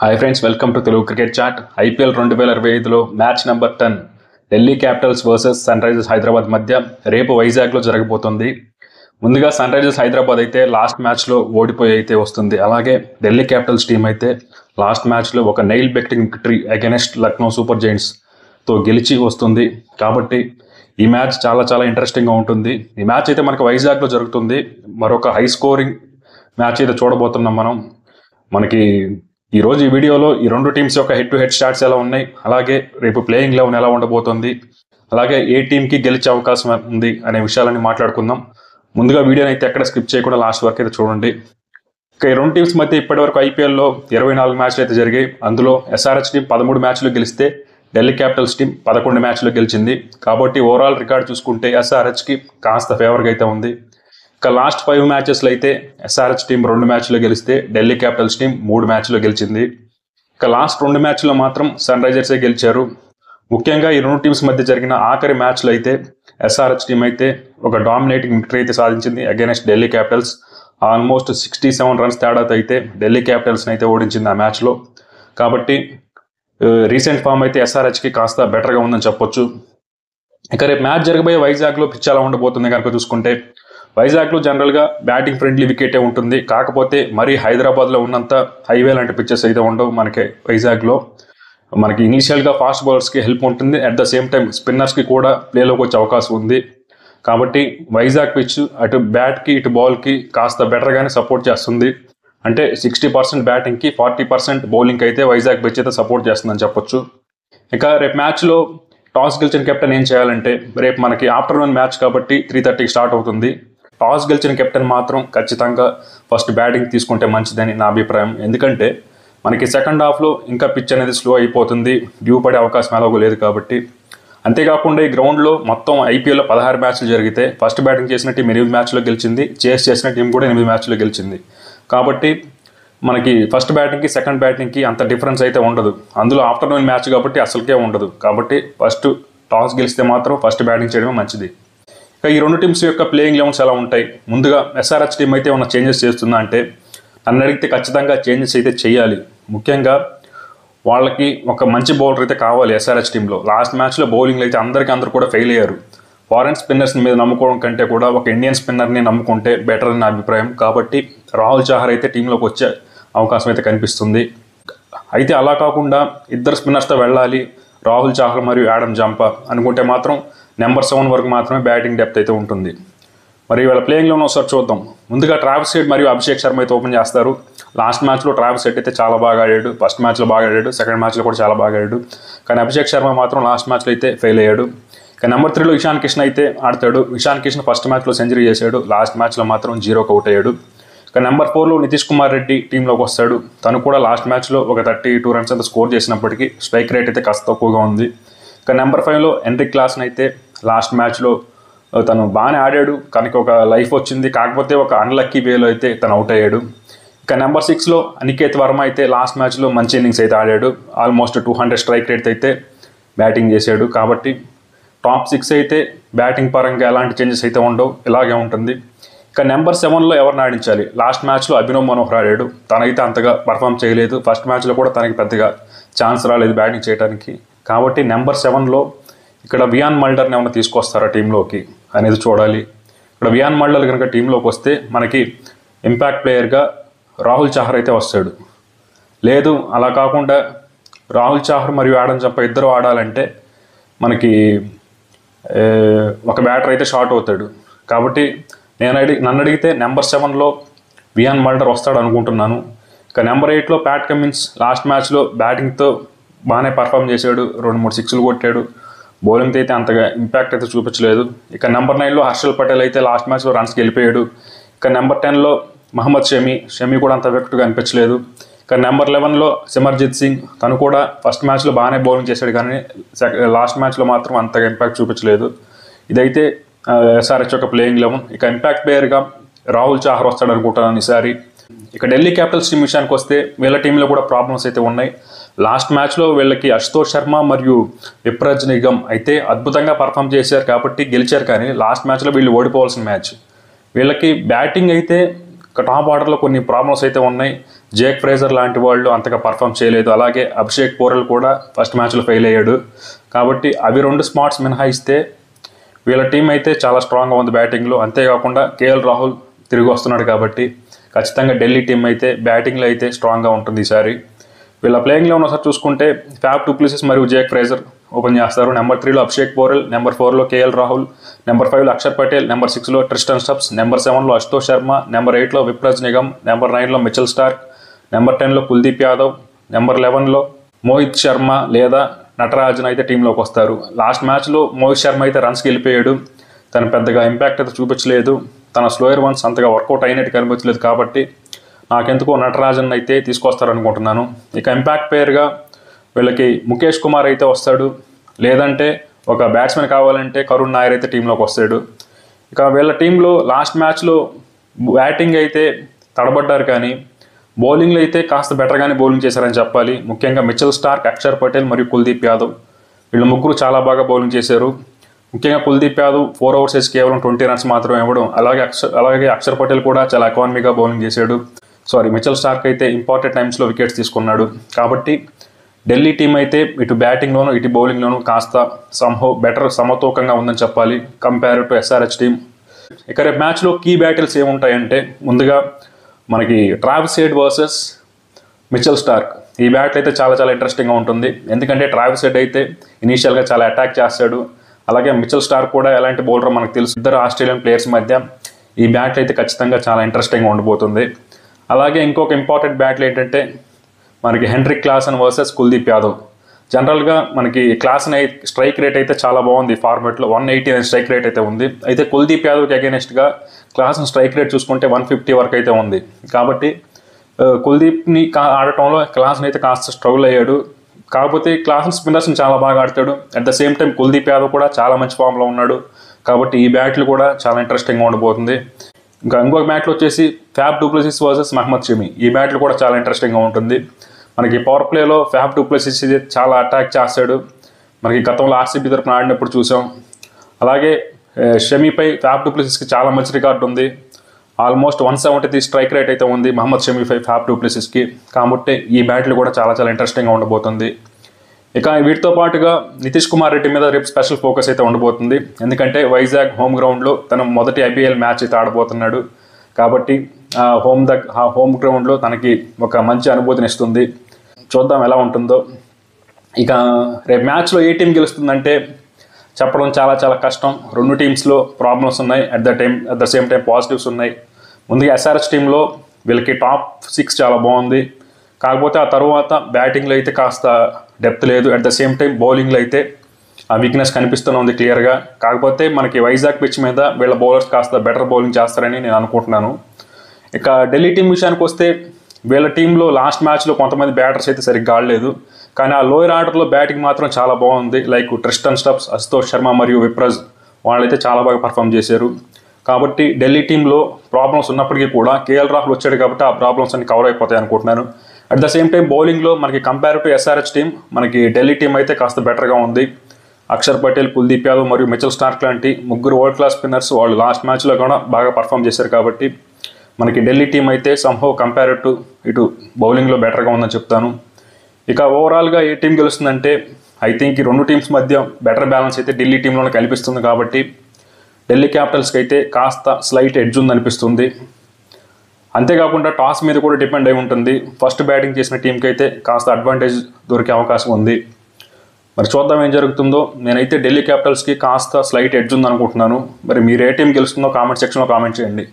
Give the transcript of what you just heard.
Hi friends, welcome to Telugu cricket chat. IPL 2025లో match number 10 Delhi Capitals versus Sunrisers Hyderabad మధ్య రేపు వైజాగ్లో జరగబోతుంది. ముందుగా సన్ రైజర్స్ హైదరాబాద్ అయితే లాస్ట్ మ్యాచ్లో ఓడిపోయి అయితే వస్తుంది. అలాగే ఢిల్లీ క్యాపిటల్స్ టీం అయితే లాస్ట్ మ్యాచ్లో ఒక nail biting victory against Lucknow Super జైంట్స్తో గెలిచి వస్తుంది. కాబట్టి ఈ మ్యాచ్ చాలా చాలా ఇంట్రెస్టింగ్గా ఉంటుంది. ఈ మ్యాచ్ అయితే మనకు వైజాగ్లో జరుగుతుంది. మరొక హై స్కోరింగ్ మ్యాచ్ అయితే చూడబోతున్నాం మనం. మనకి ఈరోజు ఈ వీడియోలో ఈ రెండు టీమ్స్ యొక్క హెడ్ టు హెడ్ స్టాట్స్ ఎలా ఉన్నాయి, అలాగే రేపు ప్లేయింగ్ 11 ఎలా ఉండబోతుంది, అలాగే ఏ టీంకి గెలిచే అవకాశం ఉంది అనే విషయాలన్నీ మాట్లాడుకుందాం. ముందుగా వీడియోని అయితే ఎక్కడ స్కిప్ చేయకుండా లాస్ట్ వరకు అయితే చూడండి. ఇక ఈ రెండు టీమ్స్ మధ్య ఇప్పటివరకు ఐపీఎల్లో 24 మ్యాచ్లు అయితే జరిగాయి. అందులో ఎస్ఆర్హెచ్ టీం 13 మ్యాచ్లు గెలిస్తే ఢిల్లీ క్యాపిటల్స్ టీం 11 మ్యాచ్లు గెలిచింది. కాబట్టి ఓవరాల్ రికార్డ్ చూసుకుంటే ఎస్ఆర్హెచ్కి కాస్త ఫేవర్గా అయితే ఉంది. ఇక లాస్ట్ 5 మ్యాచెస్లో అయితే ఎస్ఆర్హెచ్ టీం 2 మ్యాచ్లు గెలిస్తే ఢిల్లీ క్యాపిటల్స్ టీం 3 మ్యాచ్లు గెలిచింది. ఇక లాస్ట్ 2 మ్యాచ్లో మాత్రం సన్ రైజర్సే గెలిచారు. ముఖ్యంగా ఈ రెండు టీమ్స్ మధ్య జరిగిన ఆఖరి మ్యాచ్లో అయితే ఎస్ఆర్హెచ్ టీం అయితే ఒక డామినేటింగ్ విక్టరీ అయితే సాధించింది against Delhi Capitals. Almost 67 runs తేడాతో అయితే ఢిల్లీ క్యాపిటల్స్ని అయితే ఓడించింది ఆ మ్యాచ్లో. కాబట్టి రీసెంట్ ఫామ్ అయితే ఎస్ఆర్హెచ్కి కాస్త బెటర్గా ఉందని చెప్పొచ్చు. ఇక రేపు మ్యాచ్ జరగబోయే వైజాగ్లో పిచ్ ఎలా ఉండబోతుంది కనుక చూసుకుంటే, వైజాగ్లో జనరల్గా బ్యాటింగ్ ఫ్రెండ్లీ వికెటే ఉంటుంది. కాకపోతే మరి హైదరాబాద్లో ఉన్నంత హైవే లాంటి పిచ్చెస్ అయితే ఉండవు మనకి వైజాగ్లో. మనకి ఇనీషియల్గా ఫాస్ట్ బౌలర్స్కి హెల్ప్ ఉంటుంది, అట్ ద సేమ్ టైం స్పిన్నర్స్కి కూడా ప్లేలోకి వచ్చే అవకాశం ఉంది. కాబట్టి వైజాగ్ పిచ్ అటు బ్యాట్కి ఇటు బాల్కి కాస్త బెటర్గానే సపోర్ట్ చేస్తుంది. అంటే 60% బ్యాటింగ్కి 40% బౌలింగ్కి అయితే వైజాగ్ పిచ్ అయితే సపోర్ట్ చేస్తుందని చెప్పొచ్చు. ఇక రేపు మ్యాచ్లో టాస్ గెలిచిన కెప్టెన్ ఏం చేయాలంటే, రేపు మనకి ఆఫ్టర్నూన్ మ్యాచ్ కాబట్టి 3:30కి స్టార్ట్ అవుతుంది. టాస్ గెలిచిన కెప్టెన్ మాత్రం ఖచ్చితంగా ఫస్ట్ బ్యాటింగ్ తీసుకుంటే మంచిదని నా అభిప్రాయం. ఎందుకంటే మనకి సెకండ్ హాఫ్లో ఇంకా పిచ్ అనేది స్లో అయిపోతుంది, డ్యూ పడే అవకాశం ఎలాగో లేదు కాబట్టి. అంతేకాకుండా ఈ గ్రౌండ్లో మొత్తం ఐపీఎల్లో 16 మ్యాచ్లు జరిగితే ఫస్ట్ బ్యాటింగ్ చేసిన టీం 8 మ్యాచ్లో గెలిచింది, చేస్ చేసిన టీం కూడా 8 మ్యాచ్లో గెలిచింది. కాబట్టి మనకి ఫస్ట్ బ్యాటింగ్కి సెకండ్ బ్యాటింగ్కి అంత డిఫరెన్స్ అయితే ఉండదు. అందులో ఆఫ్టర్నూన్ మ్యాచ్ కాబట్టి అసలుకే ఉండదు. కాబట్టి ఫస్ట్ టాస్ గెలిస్తే మాత్రం ఫస్ట్ బ్యాటింగ్ చేయడమే మంచిది. ఇక ఈ రెండు టీమ్స్ యొక్క ప్లేయింగ్ 11s ఎలా ఉంటాయి? ముందుగా ఎస్ఆర్హెచ్ టీం అయితే ఏమైనా చేంజెస్ చేస్తుందా అంటే, నన్ను అడిగితే ఖచ్చితంగా చేంజెస్ అయితే చేయాలి. ముఖ్యంగా వాళ్ళకి ఒక మంచి బౌలర్ అయితే కావాలి ఎస్ఆర్హెచ్ టీంలో. లాస్ట్ మ్యాచ్లో బౌలింగ్లో అయితే అందరూ కూడా ఫెయిల్ అయ్యారు. ఫారెన్ స్పిన్నర్స్ మీద నమ్ముకోవడం కంటే కూడా ఒక ఇండియన్ స్పిన్నర్ని నమ్ముకుంటే బెటర్ అని నా అభిప్రాయం. కాబట్టి రాహుల్ చాహర్ అయితే టీంలోకి వచ్చే అవకాశం అయితే కనిపిస్తుంది. అయితే అలా కాకుండా ఇద్దరు స్పిన్నర్స్తో వెళ్ళాలి, రాహుల్ చాహర్ మరియు యాడమ్ జాంపా అనుకుంటే మాత్రం నెంబర్ 7 వరకు మాత్రమే బ్యాటింగ్ డెప్త్ అయితే ఉంటుంది. మరి వీళ్ళ ప్లేయింగ్లో ఒకసారి చూద్దాం. ముందుగా ట్రావిస్ హెడ్ మరియు అభిషేక్ శర్మ అయితే ఓపెన్ చేస్తారు. లాస్ట్ మ్యాచ్లో ట్రావిస్ హెడ్ అయితే చాలా బాగా ఆడాడు, ఫస్ట్ మ్యాచ్లో బాగా ఆడాడు, సెకండ్ మ్యాచ్లో కూడా చాలా బాగా ఆడాడు. కానీ అభిషేక్ శర్మ మాత్రం లాస్ట్ మ్యాచ్లో అయితే ఫెయిల్ అయ్యాడు. ఇక నెంబర్ 3లో ఇషాన్ కిషన్ అయితే ఆడతాడు. ఇషాన్ కిషన్ ఫస్ట్ మ్యాచ్లో సెంచరీ చేశాడు, లాస్ట్ మ్యాచ్లో మాత్రం 0కి అవుట్ అయ్యాడు. ఇక నెంబర్ 4లో నితీష్ కుమార్ రెడ్డి టీంలోకి వస్తాడు. తను కూడా లాస్ట్ మ్యాచ్లో ఒక 32 రన్స్ అంతా స్కోర్ చేసినప్పటికీ స్ట్రైక్ రేట్ అయితే కాస్త తక్కువగా ఉంది. ఇక నెంబర్ 5లో ఎన్రిక్ క్లాసన్ అయితే లాస్ట్ మ్యాచ్లో తను బాగానే ఆడాడు, కానీ ఒక లైఫ్ వచ్చింది. కాకపోతే ఒక అన్లక్కీ వేలో అయితే తను అవుట్ అయ్యాడు. ఇక నెంబర్ 6లో అనికేత్ వర్మ అయితే లాస్ట్ మ్యాచ్లో మంచి ఇన్నింగ్స్ అయితే ఆడాడు. ఆల్మోస్ట్ 200 స్ట్రైక్ రేట్ అయితే బ్యాటింగ్ చేశాడు. కాబట్టి టాప్ 6 అయితే బ్యాటింగ్ పరంగా ఎలాంటి చేంజెస్ అయితే ఉండవు, ఇలాగే ఉంటుంది. ఇక నెంబర్ 7లో ఎవరిని ఆడించాలి? లాస్ట్ మ్యాచ్లో అభినవ్ మనోహర్ ఆడాడు, తనైతే అంతగా పర్ఫామ్ చేయలేదు. ఫస్ట్ మ్యాచ్లో కూడా తనకి పెద్దగా ఛాన్స్ రాలేదు బ్యాటింగ్ చేయడానికి. కాబట్టి నెంబర్ 7లో ఇక్కడ వియాన్ మల్డర్ని ఏమైనా తీసుకొస్తారా టీంలోకి అనేది చూడాలి. ఇక్కడ వియాన్ మల్డర్ కనుక టీంలోకి వస్తే మనకి ఇంపాక్ట్ ప్లేయర్గా రాహుల్ చాహర్ అయితే వస్తాడు. లేదు అలా కాకుండా రాహుల్ చాహర్ మరియు యాడమ్ జాంపా ఇద్దరు ఆడాలంటే మనకి ఒక బ్యాటర్ అయితే షార్ట్ అవుతాడు. కాబట్టి నన్ను అడిగితే నెంబర్ 7లో వియాన్ మల్డర్ వస్తాడు అనుకుంటున్నాను. ఇక నెంబర్ 8లో ప్యాట్ కమిన్స్ లాస్ట్ మ్యాచ్లో బ్యాటింగ్తో బాగానే పర్ఫామ్ చేశాడు, 2-3 సిక్స్లు కొట్టాడు. బౌలింగ్తో అయితే అంతగా ఇంపాక్ట్ అయితే చూపించలేదు. ఇక నెంబర్ 9లో హర్షల్ పటేల్ అయితే లాస్ట్ మ్యాచ్లో రన్స్కి వెళ్ళిపోయాడు. ఇక నెంబర్ 10లో మహమ్మద్ షమి కూడా అంత ఎఫెక్ట్గా అనిపించలేదు. ఇక నెంబర్ 11లో సిమర్జిత్ సింగ్, తను కూడా ఫస్ట్ మ్యాచ్లో బాగానే బౌలింగ్ చేశాడు, కానీ లాస్ట్ మ్యాచ్లో మాత్రం అంతగా ఇంపాక్ట్ చూపించలేదు. ఇదైతే ఎస్ఆర్హెచ్ యొక్క ప్లేయింగ్ 11. ఇక ఇంపాక్ట్ ప్లేయర్గా రాహుల్ చాహర్ వస్తాడు అనుకుంటున్నాను ఈసారి. ఇక ఢిల్లీ క్యాపిటల్స్ టీం విషయానికి వస్తే వీళ్ళ టీంలో కూడా ప్రాబ్లమ్స్ అయితే ఉన్నాయి. లాస్ట్ మ్యాచ్లో వీళ్ళకి అశుతోష్ శర్మ మరియు విప్రజ్ నిగమ్ అయితే అద్భుతంగా పర్ఫామ్ చేశారు కాబట్టి గెలిచారు. కానీ లాస్ట్ మ్యాచ్లో వీళ్ళు ఓడిపోవాల్సిన మ్యాచ్. వీళ్ళకి బ్యాటింగ్ అయితే టాప్ ఆర్డర్లో కొన్ని ప్రాబ్లమ్స్ అయితే ఉన్నాయి. జేక్ ఫ్రేజర్ లాంటి వాళ్ళు అంతగా పర్ఫామ్ చేయలేదు. అలాగే అభిషేక్ పోరెల్ కూడా ఫస్ట్ మ్యాచ్లో ఫెయిల్ అయ్యాడు. కాబట్టి అవి 2 స్పాట్స్ మినహాయిస్తే వీళ్ళ టీం అయితే చాలా స్ట్రాంగ్గా ఉంది బ్యాటింగ్లో. అంతేకాకుండా కేఎల్ రాహుల్ తిరిగి వస్తున్నాడు కాబట్టి ఖచ్చితంగా ఢిల్లీ టీం అయితే బ్యాటింగ్లో అయితే స్ట్రాంగ్గా ఉంటుంది ఈసారి. వీళ్ళ ప్లేయింగ్లో ఒకసారి చూసుకుంటే ఫ్యాబ్ డు ప్లెసిస్ మరియు జేక్ ఫ్రేజర్ ఓపెన్ చేస్తారు. నెంబర్ 3లో అభిషేక్ పోరెల్, నెంబర్ 4లో కేఎల్ రాహుల్, నెంబర్ 5లో అక్షర్ పటేల్, నెంబర్ 6లో ట్రిస్టన్ స్టబ్స్, నెంబర్ 7లో అశుతోష్ శర్మ, నెంబర్ 8లో విప్రజ్ నిగమ్, నెంబర్ 9లో మిచెల్ స్టార్క్, నెంబర్ 10లో కుల్దీప్ యాదవ్, నెంబర్ 11లో మోహిత్ శర్మ లేదా నటరాజన్ అయితే టీంలోకి వస్తారు. లాస్ట్ మ్యాచ్లో మోహిత్ శర్మ అయితే రన్స్కి వెళ్ళిపోయాడు. తను పెద్దగా ఇంపాక్ట్ అయితే చూపించలేదు. తన స్లోయర్ వన్స్ అంతగా వర్కౌట్ అయినట్టు కనిపించలేదు. కాబట్టి నాకెందుకో నటరాజన్ అయితే తీసుకొస్తారనుకుంటున్నాను. ఇక ఇంపాక్ట్ ప్లేయర్గా వీళ్ళకి ముఖేష్ కుమార్ అయితే వస్తాడు. లేదంటే ఒక బ్యాట్స్మెన్ కావాలంటే కరుణ్ నాయర్ అయితే టీంలోకి వస్తాడు. ఇక వీళ్ళ టీంలో లాస్ట్ మ్యాచ్లో బ్యాటింగ్ అయితే తడబడ్డారు, కానీ బౌలింగ్లో అయితే కాస్త బెటర్గానే బౌలింగ్ చేశారని చెప్పాలి. ముఖ్యంగా మిచెల్ స్టార్క్, అక్షర్ పటేల్ మరియు కుల్దీప్ యాదవ్ వీళ్ళ ముగ్గురు చాలా బాగా బౌలింగ్ చేశారు. ముఖ్యంగా కుల్దీప్ యాదవ్ 4 overs వేసి కేవలం 20 runs మాత్రమే ఇవ్వడం. అలాగే అక్షర్ పటేల్ కూడా చాలా ఎకానమీగా బౌలింగ్ చేశాడు. మిచెల్ స్టార్క్ అయితే ఇంపార్టెంట్ టైమ్స్లో వికెట్స్ తీసుకున్నాడు. కాబట్టి ఢిల్లీ టీం అయితే ఇటు బ్యాటింగ్లోనూ ఇటు బౌలింగ్లోనూ కాస్త సమతూకంగా ఉందని చెప్పాలి కంపేర్ టు ఎస్ఆర్హెచ్ టీం. ఇక రేపు మ్యాచ్లో కీ బ్యాటిల్స్ ఏముంటాయంటే ముందుగా మనకి Travis head versus Mitchell Starc. ఈ బ్యాటిల్ అయితే చాలా చాలా ఇంట్రెస్టింగ్గా ఉంటుంది. ఎందుకంటే ట్రావిస్ హెడ్ అయితే ఇనీషియల్గా చాలా అటాక్ చేస్తాడు. అలాగే మిచెల్ స్టార్క్ కూడా ఎలాంటి బౌలర్ మనకు తెలుసు. ఇద్దరు ఆస్ట్రేలియన్ ప్లేయర్స్ మధ్య ఈ బ్యాటిల్ అయితే ఖచ్చితంగా చాలా ఇంట్రెస్టింగ్గా ఉండబోతుంది. అలాగే ఇంకొక ఇంపార్టెంట్ బ్యాటిల్ ఏంటంటే మనకి Heinrich Klaasen versus Kuldeep Yadav. జనరల్గా మనకి క్లాసన్ స్ట్రైక్ రేట్ అయితే చాలా బాగుంది. ఫార్మాట్లో 180 స్ట్రైక్ రేట్ అయితే ఉంది. అయితే కుల్దీప్ యాదవ్కి అగైనెస్ట్గా క్లాసన్ స్ట్రైక్ రేట్ చూసుకుంటే 150 వరకు అయితే ఉంది. కాబట్టి కుల్దీప్ని ఆడటంలో క్లాసన్ అయితే కాస్త స్ట్రగుల్ అయ్యాడు. కాకపోతే క్లాసన్ స్పిన్నర్స్ని చాలా బాగా ఆడతాడు. At the same time Kuldeep Yadav కూడా చాలా మంచి ఫామ్లో ఉన్నాడు. కాబట్టి ఈ బ్యాట్లు కూడా చాలా ఇంట్రెస్టింగ్గా ఉండబోతుంది. ఇంకొక బ్యాట్లు వచ్చేసి Faf du Plessis versus Mohammed Shami. ఈ బ్యాట్లు కూడా చాలా ఇంట్రెస్టింగ్గా ఉంటుంది. మనకి పవర్ ప్లేలో ఫ్యాబ్ డు ప్లెసిస్ చాలా అటాక్ చేస్తాడు. మనకి గతంలో ఆర్సీబీ తరపున ఆడినప్పుడు చూసాం. అలాగే షమీపై ఫ్యాబ్ డు ప్లెసిస్కి చాలా మంచి రికార్డు ఉంది. ఆల్మోస్ట్ 173 స్ట్రైక్ రేట్ అయితే ఉంది మహమ్మద్ షమీపై ఫ్యాబ్ డు ప్లెసిస్కి. కాబట్టి ఈ బ్యాట్లు కూడా చాలా చాలా ఇంట్రెస్టింగ్గా ఉండబోతుంది. ఇక వీటితో పాటుగా నితీష్ కుమార్ రెడ్డి మీద రేపు స్పెషల్ ఫోకస్ అయితే ఉండబోతుంది. ఎందుకంటే వైజాగ్ హోమ్ గ్రౌండ్లో తన మొదటి ఐపీఎల్ మ్యాచ్ అయితే ఆడబోతున్నాడు. కాబట్టి హోమ్ గ్రౌండ్లో తనకి ఒక మంచి అనుభూతిని ఇస్తుంది. చూద్దాం ఎలా ఉంటుందో. ఇక రేపు మ్యాచ్లో ఏ టీం గెలుస్తుందంటే చెప్పడం చాలా చాలా కష్టం. 2 టీమ్స్లో ప్రాబ్లమ్స్ ఉన్నాయి. At the same time positives ఉన్నాయి. ముందుగా ఎస్ఆర్హెచ్ టీంలో వీళ్ళకి టాప్ 6 చాలా బాగుంది. కాకపోతే ఆ తర్వాత బ్యాటింగ్లో అయితే కాస్త డెప్త్ లేదు. అట్ ద సేమ్ టైం బౌలింగ్లో అయితే ఆ వీక్నెస్ కనిపిస్తూనే ఉంది క్లియర్గా. కాకపోతే మనకి వైజాగ్ పిచ్ మీద వీళ్ళ బౌలర్స్ కాస్త బెటర్ బౌలింగ్ చేస్తారని నేను అనుకుంటున్నాను. ఇక ఢిల్లీ టీం విషయానికి వస్తే వీళ్ళ టీంలో లాస్ట్ మ్యాచ్లో కొంతమంది బ్యాటర్స్ అయితే సరిగ్గా ఆడలేదు. కానీ ఆ లోయర్ ఆర్డర్లో బ్యాటింగ్ మాత్రం చాలా బాగుంది. Like Tristan Stubbs, Ashutosh Sharma మరియు విప్రజ్ వాళ్ళైతే చాలా బాగా పర్ఫామ్ చేశారు. కాబట్టి ఢిల్లీ టీంలో ప్రాబ్లమ్స్ ఉన్నప్పటికీ కూడా కేఎల్ రాహుల్ వచ్చాడు కాబట్టి ఆ ప్రాబ్లమ్స్ అన్ని కవర్ అయిపోతాయి అనుకుంటున్నాను. అట్ ద సేమ్ టైం బౌలింగ్లో మనకి కంపేర్ టు ఎస్ఆర్హెచ్ టీం మనకి ఢిల్లీ టీం అయితే కాస్త బెటర్గా ఉంది. అక్షర్ పటేల్, కుల్దీప్ యాదవ్ మరియు మిచెల్ స్టార్క్ లాంటి ముగ్గురు వరల్డ్ క్లాస్ స్పిన్నర్స్ వాళ్ళు లాస్ట్ మ్యాచ్లో కూడా బాగా పర్ఫామ్ చేశారు. కాబట్టి మనకి ఢిల్లీ టీం అయితే సంహౌ కంపేర్ టు ఇటు బౌలింగ్లో బెటర్గా ఉందని చెప్తాను. ఇక ఓవరాల్గా ఏ టీం గెలుస్తుందంటే ఐ థింక్ ఈ 2 టీమ్స్ మధ్య బెటర్ బ్యాలెన్స్ అయితే ఢిల్లీ టీంలోనే కనిపిస్తుంది. కాబట్టి ఢిల్లీ క్యాపిటల్స్కి అయితే కాస్త స్లైట్ ఎడ్జ్ ఉందనిపిస్తుంది. అంతేకాకుండా టాస్ మీద కూడా డిపెండ్ అయి ఉంటుంది. ఫస్ట్ బ్యాటింగ్ చేసిన టీంకి అయితే కాస్త అడ్వాంటేజ్ దొరికే అవకాశం ఉంది. మరి చూద్దాం ఏం జరుగుతుందో. నేనైతే ఢిల్లీ క్యాపిటల్స్కి కాస్త స్లైట్ ఎడ్జ్ ఉందనుకుంటున్నాను. మరి మీరు ఏ టీం గెలుస్తుందో కామెంట్ సెక్షన్లో కామెంట్ చేయండి.